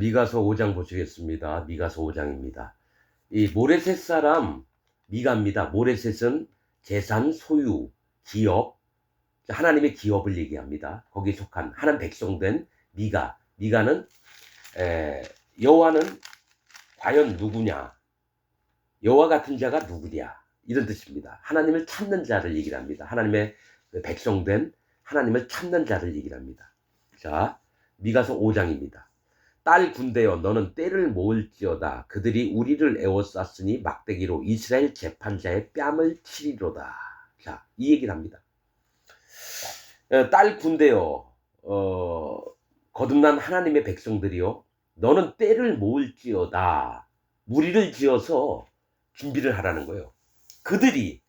미가서 5장 보시겠습니다. 미가서 5장입니다. 이 모레셋 사람 미가입니다. 모레셋은 재산, 소유, 기업, 하나님의 기업을 얘기합니다. 거기에 속한 하나님 백성된 미가. 미가는 여호와는 과연 누구냐? 여호와 같은 자가 누구냐? 이런 뜻입니다. 하나님을 찾는 자를 얘기를 합니다. 하나님의 백성된 하나님을 찾는 자를 얘기를 합니다. 자, 미가서 5장입니다. 딸 군대여 너는 때를 모을지어다. 그들이 우리를 에워쌌으니 막대기로 이스라엘 재판자의 뺨을 치리로다. 자, 이 얘기를 합니다. 딸 군대여 거듭난 하나님의 백성들이여 너는 때를 모을지어다. 무리를 지어서 준비를 하라는 거예요. 그들이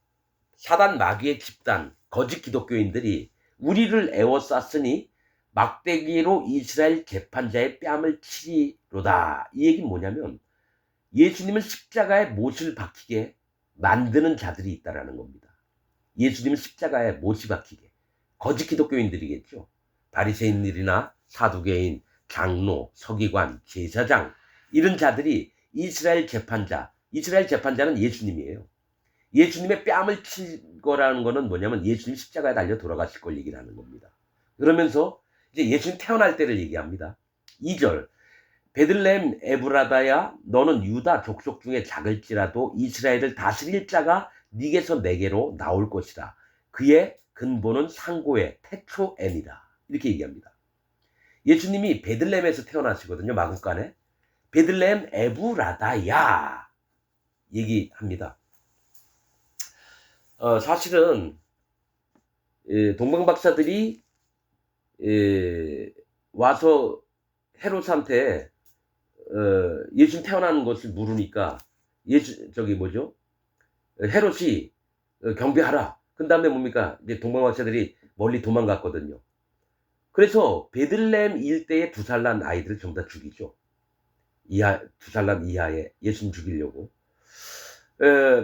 사단 마귀의 집단 거짓 기독교인들이 우리를 에워쌌으니 막대기로 이스라엘 재판자의 뺨을 치리로다. 이 얘기는 뭐냐면 예수님을 십자가에 못을 박히게 만드는 자들이 있다라는 겁니다. 예수님을 십자가에 못이 박히게. 거짓 기독교인들이겠죠. 바리새인들이나 사두개인, 장로, 서기관, 제사장 이런 자들이 이스라엘 재판자, 이스라엘 재판자는 예수님이에요. 예수님의 뺨을 칠 거라는 거는 뭐냐면 예수님 십자가에 달려 돌아가실 걸 얘기를 하는 겁니다. 그러면서 이제 예수님 태어날 때를 얘기합니다. 2절 베들레헴 에브라다야 너는 유다 족속 중에 작을지라도 이스라엘을 다스릴 자가 네게서 내게로 나올 것이다. 그의 근본은 상고의 태초엔이다. 이렇게 얘기합니다. 예수님이 베들레헴에서 태어나시거든요. 마국간에. 베들레헴 에브라다야 얘기합니다. 사실은 동방박사들이 와서 헤롯한테 예수님 태어나는 것을 물으니까 헤롯이 경배하라. 그 다음에 뭡니까? 이제 동방박사들이 멀리 도망갔거든요. 그래서 베들레헴 일대에 2살 난 아이들을 전부 다 죽이죠. 2살 난 이하에 예수님 죽이려고.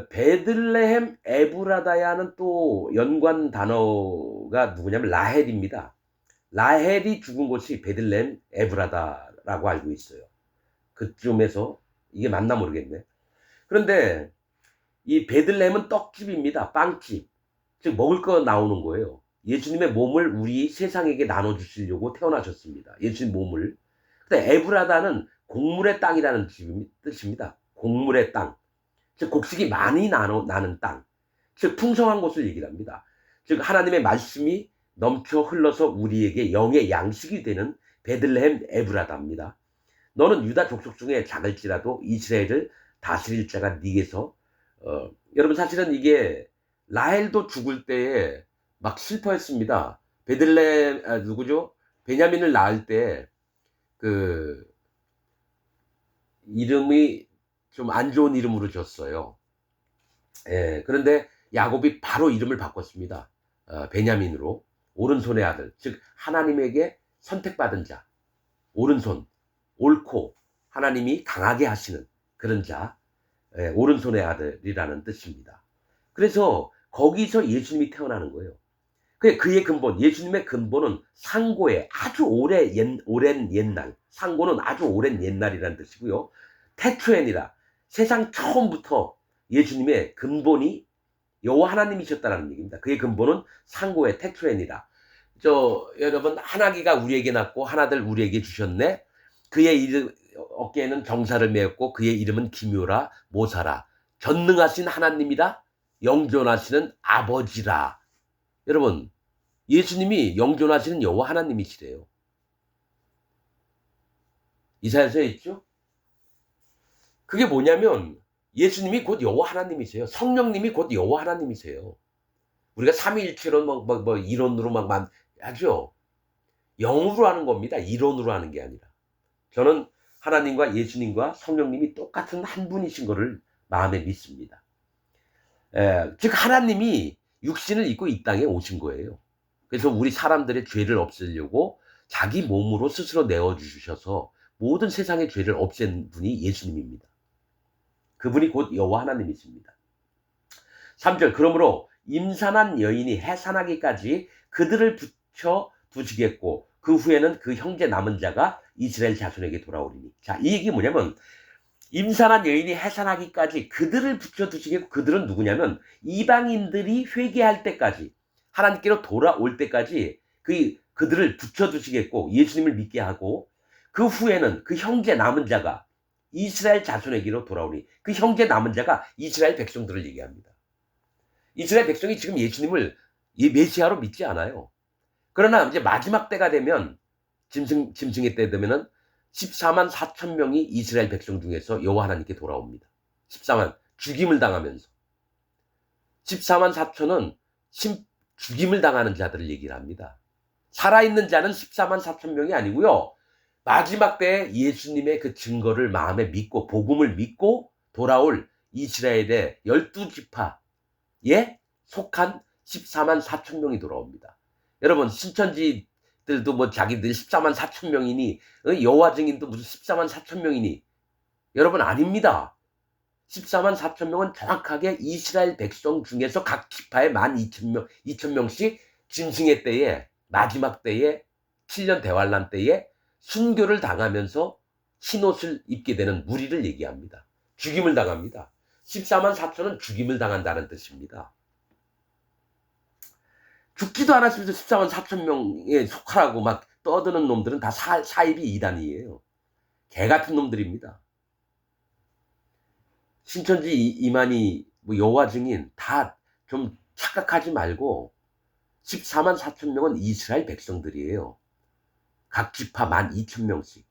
베들레헴 에브라다야는 또 연관 단어가 누구냐면 라헬입니다. 라헬이 죽은 곳이 베들레헴 에브라다라고 알고 있어요. 그쯤에서 이게 맞나 모르겠네. 그런데 이 베들레헴은 떡집입니다. 빵집. 즉 먹을 거 나오는 거예요. 예수님의 몸을 우리 세상에게 나눠주시려고 태어나셨습니다. 예수님 몸을. 근데 에브라다는 곡물의 땅이라는 뜻입니다. 곡물의 땅. 즉 곡식이 많이 나는 땅. 즉 풍성한 곳을 얘기를 합니다. 즉 하나님의 말씀이 넘쳐 흘러서 우리에게 영의 양식이 되는 베들레헴 에브라다입니다. 너는 유다 족속 중에 작을지라도 이스라엘을 다스릴 자가 네게서 여러분 사실은 이게 라헬도 죽을 때에 막 슬퍼했습니다. 베들레헴 누구죠? 베냐민을 낳을 때 그 이름이 좀 안 좋은 이름으로 줬어요. 그런데 야곱이 바로 이름을 바꿨습니다. 베냐민으로. 오른손의 아들, 즉 하나님에게 선택받은 자, 오른손, 옳고 하나님이 강하게 하시는 그런 자, 오른손의 아들이라는 뜻입니다. 그래서 거기서 예수님이 태어나는 거예요. 그의 근본, 예수님의 근본은 상고의 아주 오랜 옛날, 상고는 아주 오랜 옛날이라는 뜻이고요. 태초엔이라, 세상 처음부터 예수님의 근본이 여호와 하나님이셨다는 얘기입니다. 그의 근본은 상고의 태초엔이라. 여러분 하나기가 우리에게 낳고 하나들 우리에게 주셨네. 그의 이름 어깨에는 정사를 메었고 그의 이름은 기묘라 모사라. 전능하신 하나님이라 영존하시는 아버지라. 여러분 예수님이 영존하시는 여호와 하나님이시래요. 이사야서에 있죠? 그게 뭐냐면 예수님이 곧 여호와 하나님이세요. 성령님이 곧 여호와 하나님이세요. 우리가 삼위일체로 이론으로 막 하죠. 영으로 하는 겁니다. 이론으로 하는 게 아니라. 저는 하나님과 예수님과 성령님이 똑같은 한 분이신 것을 마음에 믿습니다. 즉 하나님이 육신을 입고 이 땅에 오신 거예요. 그래서 우리 사람들의 죄를 없애려고 자기 몸으로 스스로 내어주셔서 모든 세상의 죄를 없앤 분이 예수님입니다. 그분이 곧 여호와 하나님이십니다. 3절 그러므로 임산한 여인이 해산하기까지 그들을 붙여 두시겠고 그 후에는 그 형제 남은 자가 이스라엘 자손에게 돌아오리니. 자, 이 얘기 뭐냐면 임산한 여인이 해산하기까지 그들을 붙여두시겠고, 그들은 누구냐면 이방인들이 회개할 때까지, 하나님께로 돌아올 때까지 그들을 붙여두시겠고 예수님을 믿게 하고, 그 후에는 그 형제 남은 자가 이스라엘 자손에게로 돌아오니, 그 형제 남은 자가 이스라엘 백성들을 얘기합니다. 이스라엘 백성이 지금 예수님을 메시아로 믿지 않아요. 그러나 이제 마지막 때가 되면, 짐승의 때 되면은 14만 4천 명이 이스라엘 백성 중에서 여호와 하나님께 돌아옵니다. 14만, 죽임을 당하면서. 14만 4천은 죽임을 당하는 자들을 얘기를 합니다. 살아있는 자는 14만 4천 명이 아니고요. 마지막 때에 예수님의 그 증거를 마음에 믿고 복음을 믿고 돌아올 이스라엘의 12지파에 속한 14만 4천 명이 돌아옵니다. 여러분, 신천지들도 뭐 자기들 14만 4천 명이니, 여호와 증인도 무슨 14만 4천 명이니, 여러분, 아닙니다. 14만 4천 명은 정확하게 이스라엘 백성 중에서 각 지파에 12,000명씩 짐승의 때에, 마지막 때에, 7년 대환란 때에 순교를 당하면서 흰옷을 입게 되는 무리를 얘기합니다. 죽임을 당합니다. 14만 4천은 죽임을 당한다는 뜻입니다. 죽지도 않았으면서 14만 4천 명에 속하라고 막 떠드는 놈들은 다 사입이 이단이에요. 개같은 놈들입니다. 신천지 이만희, 뭐 여호와 증인 다 좀 착각하지 말고 14만 4천 명은 이스라엘 백성들이에요. 각 지파 12,000명씩.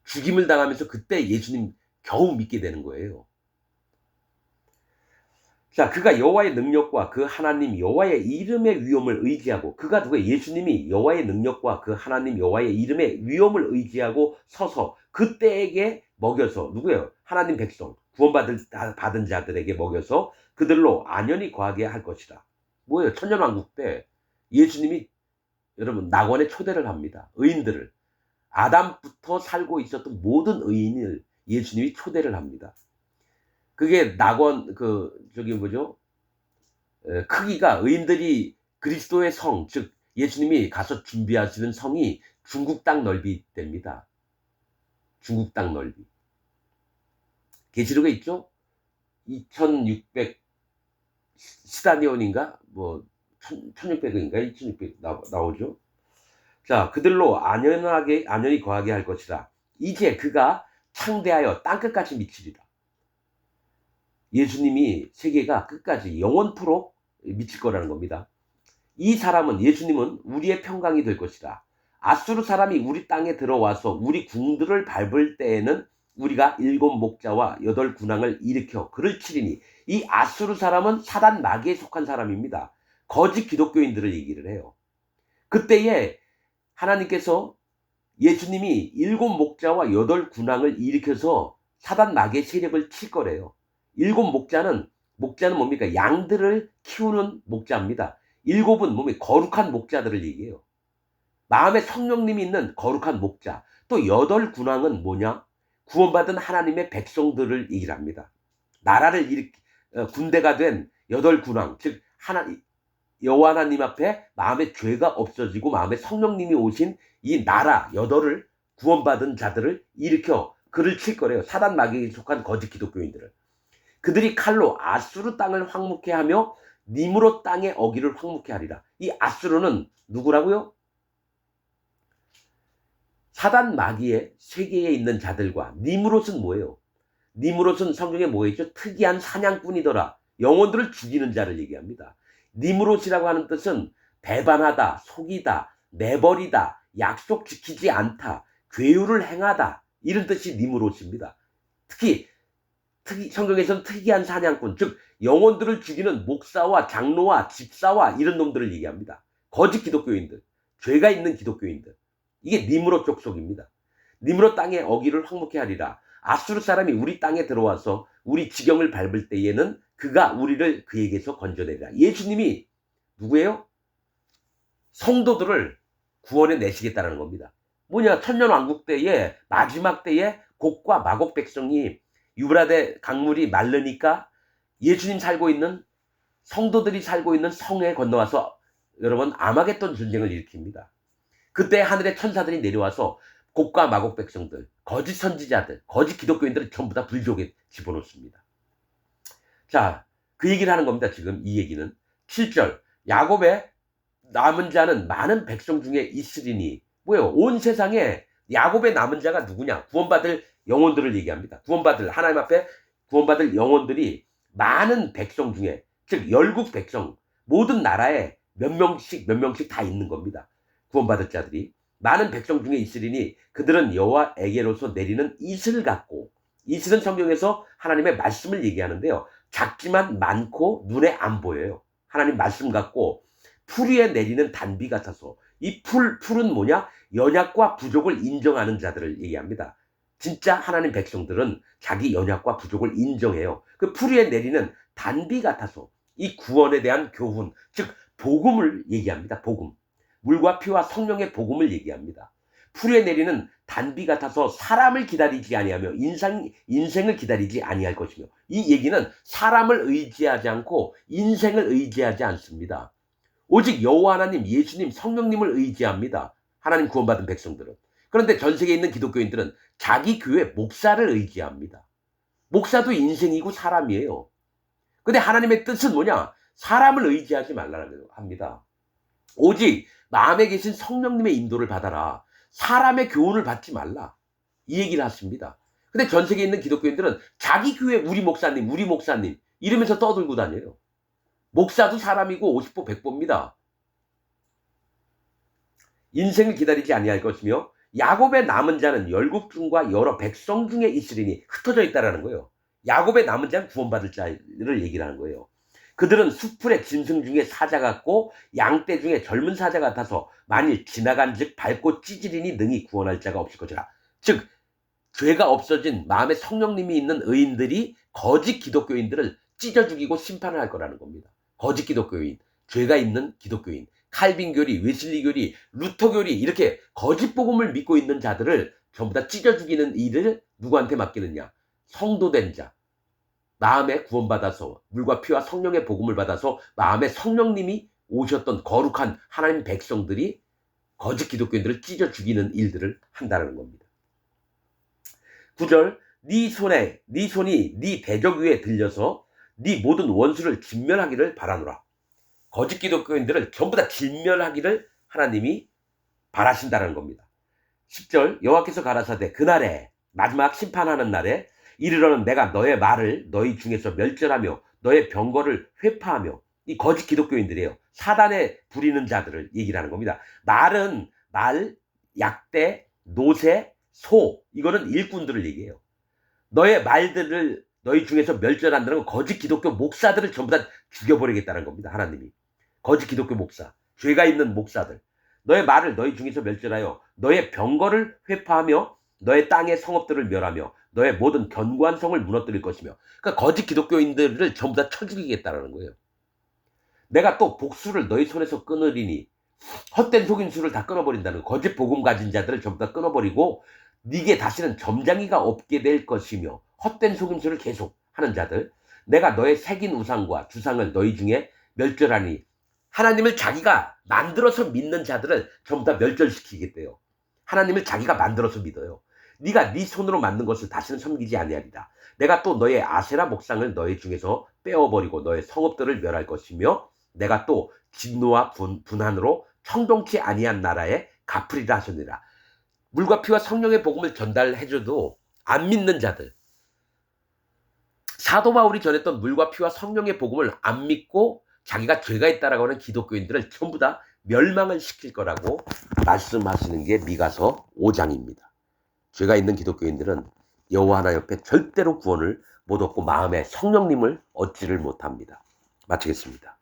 죽임을 당하면서 그때 예수님 겨우 믿게 되는 거예요. 자, 그가 여호와의 능력과 그 하나님 여호와의 이름의 위엄을 의지하고, 그가 누구예요? 예수님이 여호와의 능력과 그 하나님 여호와의 이름의 위엄을 의지하고 서서 그때에게 먹여서, 누구예요? 하나님 백성, 구원받은 자들에게 먹여서 그들로 안연히 거하게 할 것이다. 뭐예요? 천년왕국 때 예수님이, 여러분, 낙원에 초대를 합니다. 의인들을. 아담부터 살고 있었던 모든 의인을 예수님이 초대를 합니다. 그게 낙원, 크기가, 의인들이 그리스도의 성, 즉 예수님이 가서 준비하시는 성이 중국 땅 넓이 됩니다. 중국 땅 넓이. 계시록에 있죠? 2600 스타디온인가? 뭐 1600인가? 2600 나오죠? 자, 그들로 안연히 거하게 할 것이다. 이제 그가 창대하여 땅끝까지 미치리라. 예수님이 세계가 끝까지 영원토록 미칠 거라는 겁니다. 이 사람은, 예수님은 우리의 평강이 될 것이다. 아수르 사람이 우리 땅에 들어와서 우리 궁들을 밟을 때에는 우리가 7 목자와 8 군왕을 일으켜 그를 치리니, 이 아수르 사람은 사단 마귀에 속한 사람입니다. 거짓 기독교인들을 얘기를 해요. 그때에 하나님께서, 예수님이 7 목자와 8 군왕을 일으켜서 사단 마귀의 세력을 칠 거래요. 7 목자는 뭡니까? 양들을 키우는 목자입니다. 7은 뭡니까? 거룩한 목자들을 얘기해요. 마음에 성령님이 있는 거룩한 목자. 또 8 군왕은 뭐냐? 구원받은 하나님의 백성들을 얘기를 합니다. 나라를 군대가 된 8 군왕, 즉 여호와 하나님 앞에 마음에 죄가 없어지고 마음에 성령님이 오신 이 나라 8을, 구원받은 자들을 일으켜 그를 칠 거래요. 사단 마귀에 속한 거짓 기독교인들을. 그들이 칼로 아수르 땅을 황무케 하며 니므롯 땅의 어기를 황무케 하리라. 이 아수르는 누구라고요? 사단 마귀의 세계에 있는 자들과, 니므롯은 뭐예요? 니므롯은 성경에 뭐가 있죠? 특이한 사냥꾼이더라. 영혼들을 죽이는 자를 얘기합니다. 니므롯이라고 하는 뜻은 배반하다, 속이다, 내버리다, 약속 지키지 않다, 괴유를 행하다, 이런 뜻이 니므롯입니다. 특히 성경에서는 특이한 사냥꾼, 즉 영혼들을 죽이는 목사와 장로와 집사와 이런 놈들을 얘기합니다. 거짓 기독교인들, 죄가 있는 기독교인들. 이게 니므롯 족속입니다. 니므롯 땅의 어기를 황무케 하리라. 아수르 사람이 우리 땅에 들어와서 우리 지경을 밟을 때에는 그가 우리를 그에게서 건져내리라. 예수님이 누구예요? 성도들을 구원해 내시겠다는 겁니다. 뭐냐? 천년왕국 때에, 마지막 때에 곡과 마곡 백성이, 유브라데 강물이 마르니까 예수님 살고 있는, 성도들이 살고 있는 성에 건너와서 여러분 아마겟돈 전쟁을 일으킵니다. 그때 하늘의 천사들이 내려와서 곡과 마곡 백성들, 거짓 선지자들, 거짓 기독교인들을 전부 다 불지옥에 집어넣습니다. 자, 그 얘기를 하는 겁니다. 지금 이 얘기는 7절 야곱의 남은 자는 많은 백성 중에 있으리니 뭐예요? 온 세상에 야곱의 남은 자가 누구냐? 구원받을 영혼들을 얘기합니다. 구원받을 하나님 앞에 구원받을 영혼들이 많은 백성 중에 즉 열국 백성 모든 나라에 몇 명씩 다 있는 겁니다. 구원받을 자들이 많은 백성 중에 있으리니 그들은 여호와에게로서 내리는 이슬 같고 이슬은 성경에서 하나님의 말씀을 얘기하는데요. 작지만 많고 눈에 안 보여요. 하나님 말씀 같고 풀 위에 내리는 단비 같아서 이 풀은 뭐냐? 연약과 부족을 인정하는 자들을 얘기합니다. 진짜 하나님 백성들은 자기 연약과 부족을 인정해요. 그 풀 위에 내리는 단비 같아서 이 구원에 대한 교훈, 즉 복음을 얘기합니다. 복음. 물과 피와 성령의 복음을 얘기합니다. 풀 위에 내리는 단비 같아서 사람을 기다리지 아니하며 인생을 기다리지 아니할 것이며 이 얘기는 사람을 의지하지 않고 인생을 의지하지 않습니다. 오직 여호와 하나님, 예수님, 성령님을 의지합니다. 하나님 구원받은 백성들은. 그런데 전 세계에 있는 기독교인들은 자기 교회 목사를 의지합니다. 목사도 인생이고 사람이에요. 근데 하나님의 뜻은 뭐냐? 사람을 의지하지 말라고 합니다. 오직 마음에 계신 성령님의 인도를 받아라. 사람의 교훈을 받지 말라. 이 얘기를 하십니다. 근데 전 세계에 있는 기독교인들은 자기 교회 우리 목사님 이러면서 떠들고 다녀요. 목사도 사람이고 50보 100보입니다. 인생을 기다리지 아니할 것이며 야곱의 남은 자는 열국 중과 여러 백성 중에 있으리니 흩어져 있다라는 거예요. 야곱의 남은 자는 구원받을 자를 얘기를 하는 거예요. 그들은 수풀의 짐승 중에 사자 같고 양떼 중에 젊은 사자 같아서 만일 지나간 즉 밟고 찢으리니 능히 구원할 자가 없을 것이라. 즉 죄가 없어진 마음에 성령님이 있는 의인들이 거짓 기독교인들을 찢어 죽이고 심판을 할 거라는 겁니다. 거짓 기독교인, 죄가 있는 기독교인, 칼빈교리, 웨슬리교리, 루터교리 이렇게 거짓 복음을 믿고 있는 자들을 전부 다 찢어 죽이는 일을 누구한테 맡기느냐? 성도된 자, 마음에 구원받아서 물과 피와 성령의 복음을 받아서 마음에 성령님이 오셨던 거룩한 하나님 백성들이 거짓 기독교인들을 찢어 죽이는 일들을 한다는 겁니다. 9절 네 손이 네 대적 위에 들려서 네 모든 원수를 진멸하기를 바라노라. 거짓 기독교인들을 전부 다 진멸하기를 하나님이 바라신다는 겁니다. 10절 여호와께서 가라사대 그날에 마지막 심판하는 날에 이르러는 내가 너의 말을 너희 중에서 멸절하며 너의 병거를 회파하며 이 거짓 기독교인들이에요. 사단에 부리는 자들을 얘기를 하는 겁니다. 말은 말, 약대, 노새, 소 이거는 일꾼들을 얘기해요. 너의 말들을 너희 중에서 멸절한다는 건 거짓 기독교 목사들을 전부 다 죽여버리겠다는 겁니다. 하나님이. 거짓 기독교 목사, 죄가 있는 목사들. 너의 말을 너희 중에서 멸절하여 너의 병거를 회파하며 너의 땅의 성읍들을 멸하며 너의 모든 견고한 성을 무너뜨릴 것이며 그러니까 거짓 기독교인들을 전부 다 쳐 죽이겠다는 거예요. 내가 또 복수를 너희 손에서 끊으리니 헛된 속임수를 다 끊어버린다는 거짓 복음 가진 자들을 전부 다 끊어버리고 네게 다시는 점장이가 없게 될 것이며 헛된 속임수를 계속 하는 자들 내가 너의 새긴 우상과 주상을 너희 중에 멸절하니 하나님을 자기가 만들어서 믿는 자들을 전부 다 멸절시키겠대요. 하나님을 자기가 만들어서 믿어요. 네가 네 손으로 만든 것을 다시는 섬기지 아니하리라. 내가 또 너의 아세라 목상을 너희 중에서 빼어버리고 너의 성읍들을 멸할 것이며 내가 또 진노와 분한으로 청동치 아니한 나라에 갚으리라 하셨느니라. 물과 피와 성령의 복음을 전달해줘도 안 믿는 자들 사도 바울이 전했던 물과 피와 성령의 복음을 안 믿고 자기가 죄가 있다라고 하는 기독교인들을 전부 다 멸망을 시킬 거라고 말씀하시는 게 미가서 5장입니다. 죄가 있는 기독교인들은 여호와 하나님 옆에 절대로 구원을 못 얻고 마음에 성령님을 얻지를 못합니다. 마치겠습니다.